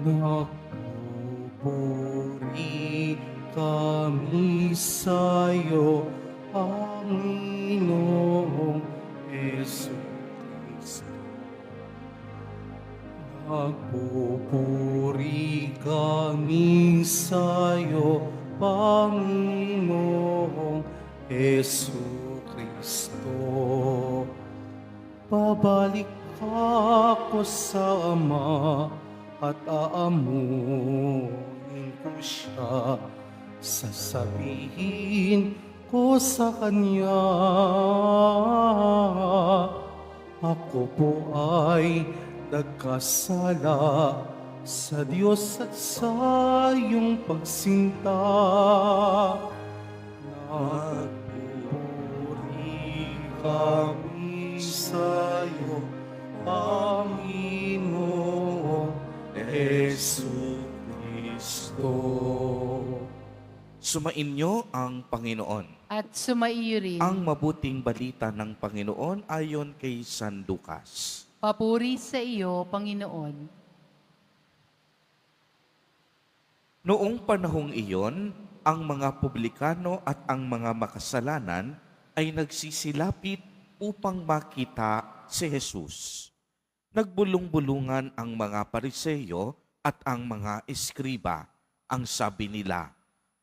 Nagpupuri kami sa'yo, Panginoong Jesucristo. Nagpupuri kami sa'yo, Panginoong Jesucristo. Babalik ako sa Ama at aamuin ko siya. Sasabihin ko sa Kanya, ako po ay nagkasala sa Diyos at sa iyong pagsinta. Nagpupuri kami sa'yo, Panginoong Jesucristo. Sumainyo ang Panginoon. At sumaiyo rin. Ang mabuting balita ng Panginoon ayon kay San Lucas. Papuri sa iyo, Panginoon. Noong panahong iyon, ang mga publikano at ang mga makasalanan ay nagsisilapit upang makita si Jesus. Nagbulong-bulungan ang mga Pariseyo at ang mga eskriba. Ang sabi nila,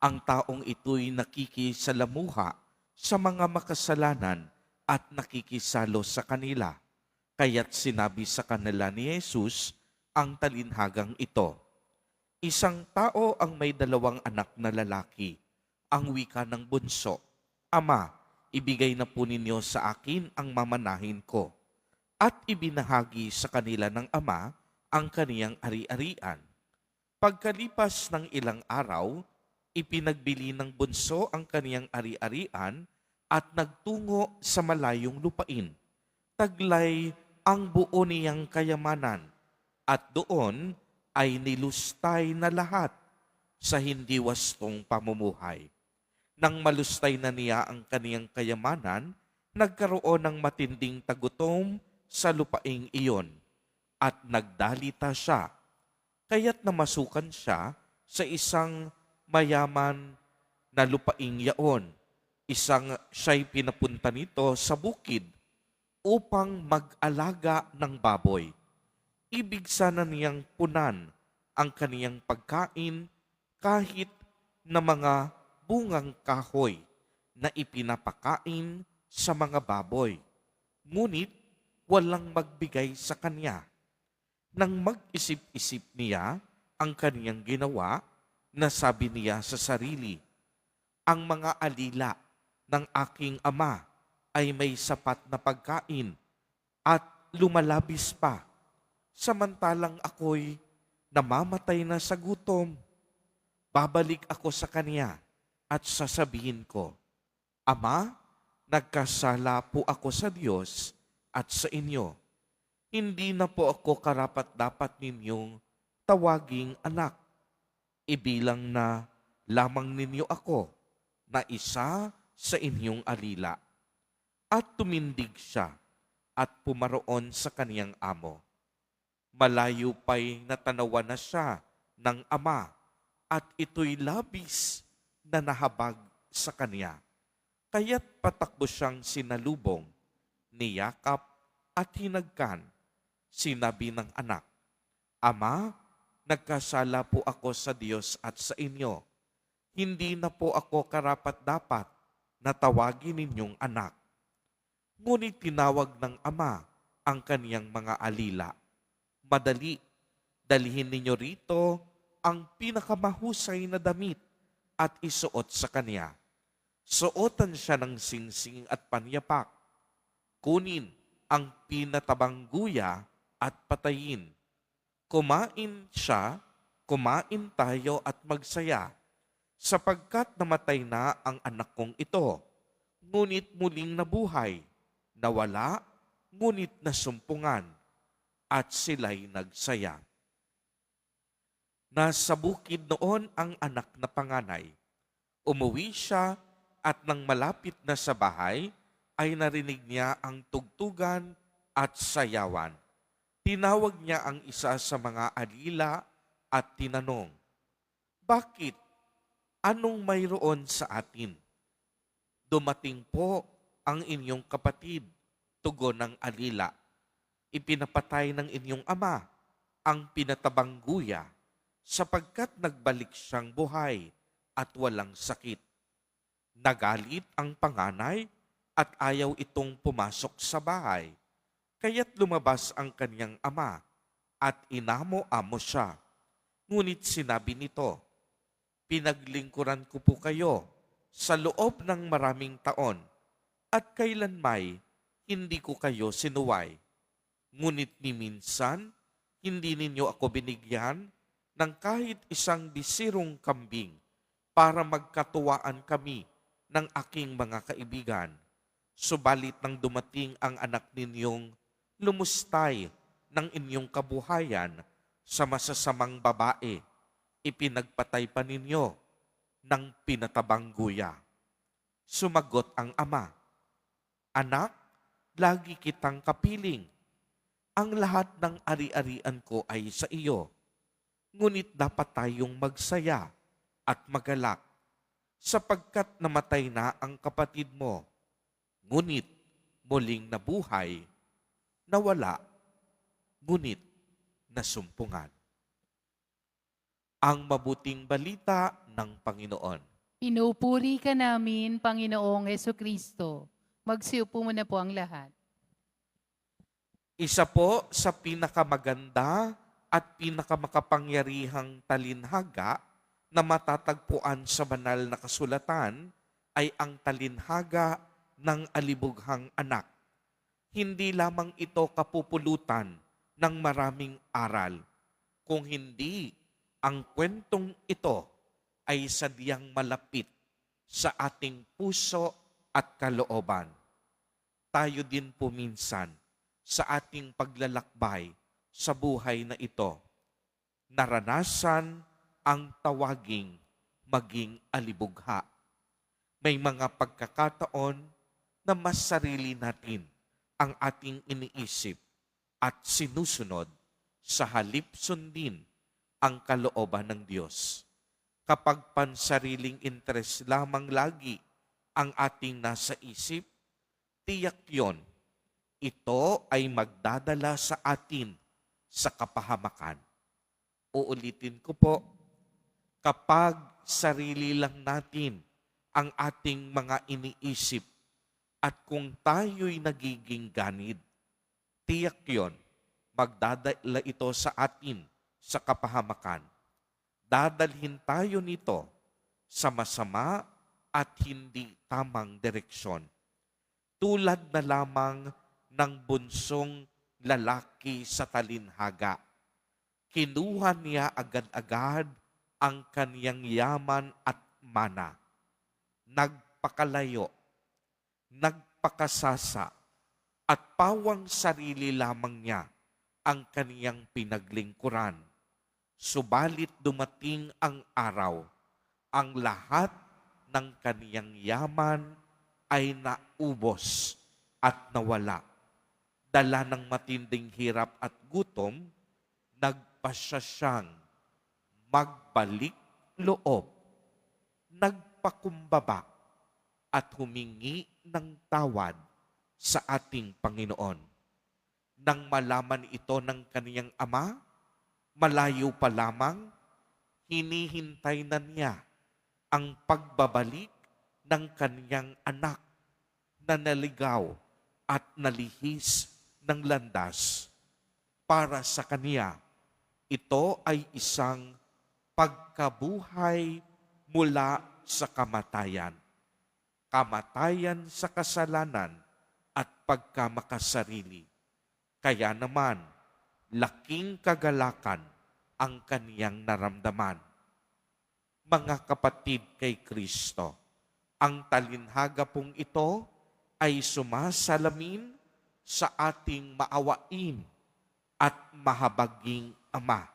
ang taong ito'y nakikisalamuha sa mga makasalanan at nakikisalo sa kanila. Kaya't sinabi sa kanila ni Jesus ang talinhagang ito. Isang tao ang may 2 anak na lalaki. Ang wika ng bunso, Ama, ibigay na po ninyo sa akin ang mamanahin ko. At ibinahagi sa kanila ng ama ang kaniyang ari-arian. Pagkalipas ng ilang araw, ipinagbili ng bunso ang kaniyang ari-arian at nagtungo sa malayong lupain. Taglay ang buo niyang kayamanan at doon ay nilustay na lahat sa hindi wastong pamumuhay. Nang malustay na niya ang kaniyang kayamanan, nagkaroon ng matinding tagutom sa lupaing iyon at nagdalita siya. Kaya't namasukan siya sa isang mayaman na lupaing yaon. Siya'y pinapunta nito sa bukid upang mag-alaga ng baboy. Ibig sana niyang punan ang kaniyang pagkain kahit na mga bungang kahoy na ipinapakain sa mga baboy. Ngunit walang magbigay sa kanya. Nang mag-isip-isip niya ang kaniyang ginawa, nasabi niya sa sarili, ang mga alila ng aking ama ay may sapat na pagkain at lumalabis pa. Samantalang ako'y namamatay na sa gutom. Babalik ako sa kanya at sasabihin ko, Ama, nagkasala po ako sa Diyos at sa inyo. Hindi na po ako karapat-dapat ninyong tawaging anak. Ibilang na lamang ninyo ako na isa sa inyong alila. At tumindig siya at pumaroon sa kaniyang amo. Malayo pa'y natanawan na siya ng ama at ito'y labis na nahabag sa kanya. Kaya't patakbo siyang sinalubong, niyakap at hinagkan. Sinabi ng anak, Ama, nagkasala po ako sa Diyos at sa inyo. Hindi na po ako karapat-dapat na tawagin ninyong anak. Ngunit tinawag ng ama ang kaniyang mga alila. Madali, dalhin ninyo rito ang pinakamahusay na damit at isuot sa kanya. Suotan siya ng singsing at panyapak. Kunin ang pinatabang guya at patayin. Kumain siya, kumain tayo at magsaya, sapagkat namatay na ang anak kong ito, ngunit muling nabuhay, nawala, ngunit nasumpungan, at sila'y nagsaya. Nasa bukid noon ang anak na panganay. Umuwi siya at nang malapit na sa bahay, ay narinig niya ang tugtugan at sayawan. Tinawag niya ang isa sa mga alila at tinanong, "Bakit? Anong mayroon sa atin?" "Dumating po ang inyong kapatid," tugon ng alila. "Ipinapatay ng inyong ama ang pinatabang guya sapagkat nagbalik siyang buhay at walang sakit." Nagalit ang panganay at ayaw itong pumasok sa bahay. Kaya't lumabas ang kanyang ama at inamo-amo siya. Ngunit sinabi nito, "Pinaglingkuran ko po kayo sa loob ng maraming taon at kailanmay hindi ko kayo sinuway. Ngunit ni minsan, hindi ninyo ako binigyan ng kahit isang bisirong kambing para magkatuwaan kami ng aking mga kaibigan. Subalit nang dumating ang anak ninyong lumustay ng inyong kabuhayan sa masasamang babae, ipinagpatay pa ninyo ng pinatabang guya." Sumagot ang ama, "Anak, lagi kitang kapiling. Ang lahat ng ari-arian ko ay sa iyo. Ngunit dapat tayong magsaya at magalak, sapagkat namatay na ang kapatid mo. Ngunit muling nabuhay, nawala, ngunit nasumpungan." Ang mabuting balita ng Panginoon. Pinupuri ka namin, Panginoong Hesukristo. Magsiupo muna po ang lahat. Isa po sa pinakamaganda at pinakamakapangyarihang talinhaga na matatagpuan sa banal na kasulatan ay ang talinhaga ng alibughang anak. Hindi lamang ito kapupulutan ng maraming aral, kung hindi ang kwentong ito ay sadyang malapit sa ating puso at kalooban. Tayo din po minsan sa ating paglalakbay sa buhay na ito, naranasan ang tawaging maging alibugha. May mga pagkakataon na mas sarili natin ang ating iniisip at sinusunod sa halip sundin ang kalooban ng Diyos. Kapag pansariling interes lamang lagi ang ating nasa isip, tiyak yon, ito ay magdadala sa atin sa kapahamakan. Uulitin ko po, kapag sarili lang natin ang ating mga iniisip at kung tayo'y nagiging ganid, tiyak yon, magdadala ito sa atin sa kapahamakan. Dadalhin tayo nito sa masama at hindi tamang direksyon. Tulad na lamang ng bunsong lalaki sa talinhaga. Kinuha niya agad-agad ang kaniyang yaman at mana. Nagpakalayo, nagpakasasa, at pawang sarili lamang niya ang kaniyang pinaglingkuran. Subalit dumating ang araw, ang lahat ng kaniyang yaman ay naubos at nawala. Dala ng matinding hirap at gutom, nagpasya siyang magbalik loob, nagpakumbaba at humingi ng tawad sa ating Panginoon. Nang malaman ito ng kaniyang ama, malayo pa lamang, hinihintay na niya ang pagbabalik ng kaniyang anak na naligaw at nalihis ng landas. Para sa kaniya, ito ay isang pagkabuhay mula sa kamatayan. Kamatayan sa kasalanan at pagkamakasarili. Kaya naman, laking kagalakan ang kaniyang naramdaman. Mga kapatid kay Kristo, ang talinhaga pong ito ay sumasalamin sa ating maawain at mahabaging Ama.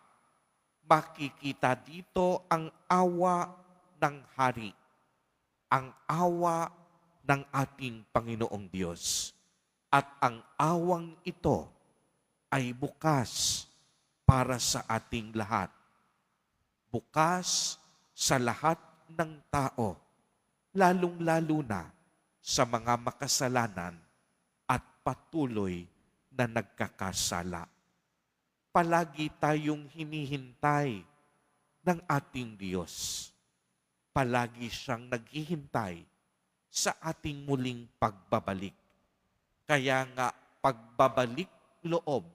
Makikita dito ang awa ng Hari, ang awa ng ating Panginoong Diyos. At ang awang ito ay bukas para sa ating lahat. bukas sa lahat ng tao, lalong-lalo na sa mga makasalanan at patuloy na nagkakasala. Palagi tayong hinihintay ng ating Diyos. Palagi siyang naghihintay sa ating muling pagbabalik. Kaya nga pagbabalik loob,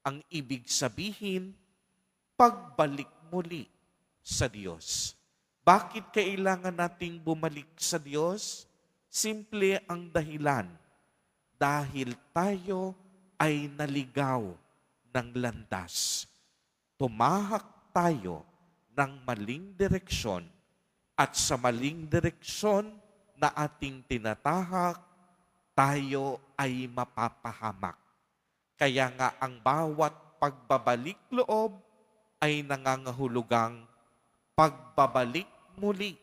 ang ibig sabihin, pagbalik muli sa Diyos. Bakit kailangan nating bumalik sa Diyos? Simple ang dahilan. Dahil tayo ay naligaw ng landas. Tumahak tayo ng maling direksyon at sa maling direksyon na ating tinatahak, tayo ay mapapahamak. Kaya nga ang bawat pagbabalik loob ay nangangahulugang pagbabalik muli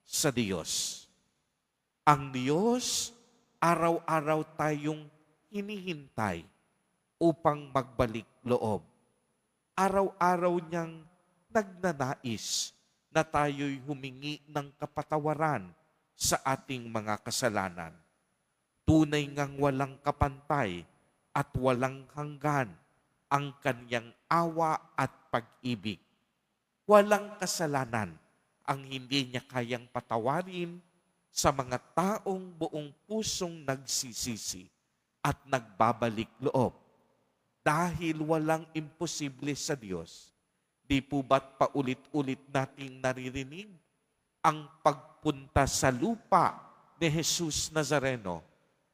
sa Diyos. Ang Diyos, araw-araw tayong hinihintay upang magbalik loob. Araw-araw niyang nagnanais na tayo'y humingi ng kapatawaran sa ating mga kasalanan. Tunay ngang walang kapantay at walang hanggan ang kanyang awa at pag-ibig. Walang kasalanan ang hindi niya kayang patawarin sa mga taong buong pusong nagsisisi at nagbabalik loob. Dahil walang imposible sa Diyos, di po ba't paulit-ulit nating naririnig ang pagpunta sa lupa ni Jesus Nazareno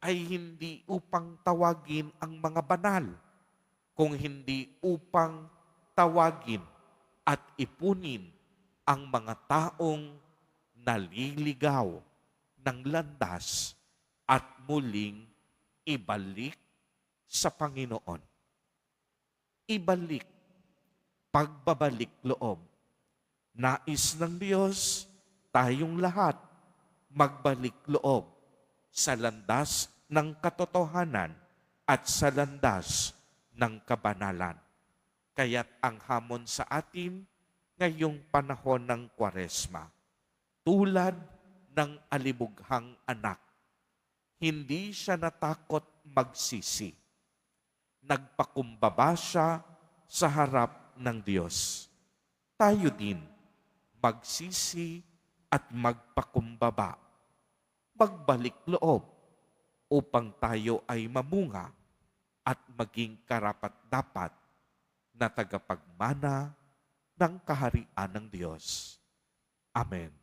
ay hindi upang tawagin ang mga banal, kung hindi upang tawagin at ipunin ang mga taong naliligaw ng landas at muling ibalik sa Panginoon. Ibalik, pagbabalik loob. Nais ng Diyos tayong lahat magbalik loob sa landas ng katotohanan at sa landas ng kabanalan. Kaya't ang hamon sa atin ngayong panahon ng Kwaresma, tulad ng alibughang anak, hindi siya natakot magsisi. Nagpakumbaba siya sa harap ng Diyos. Tayo din magsisi at magpakumbaba, magbalik loob upang tayo ay mamunga at maging karapat-dapat na tagapagmana ng kaharian ng Diyos. Amen.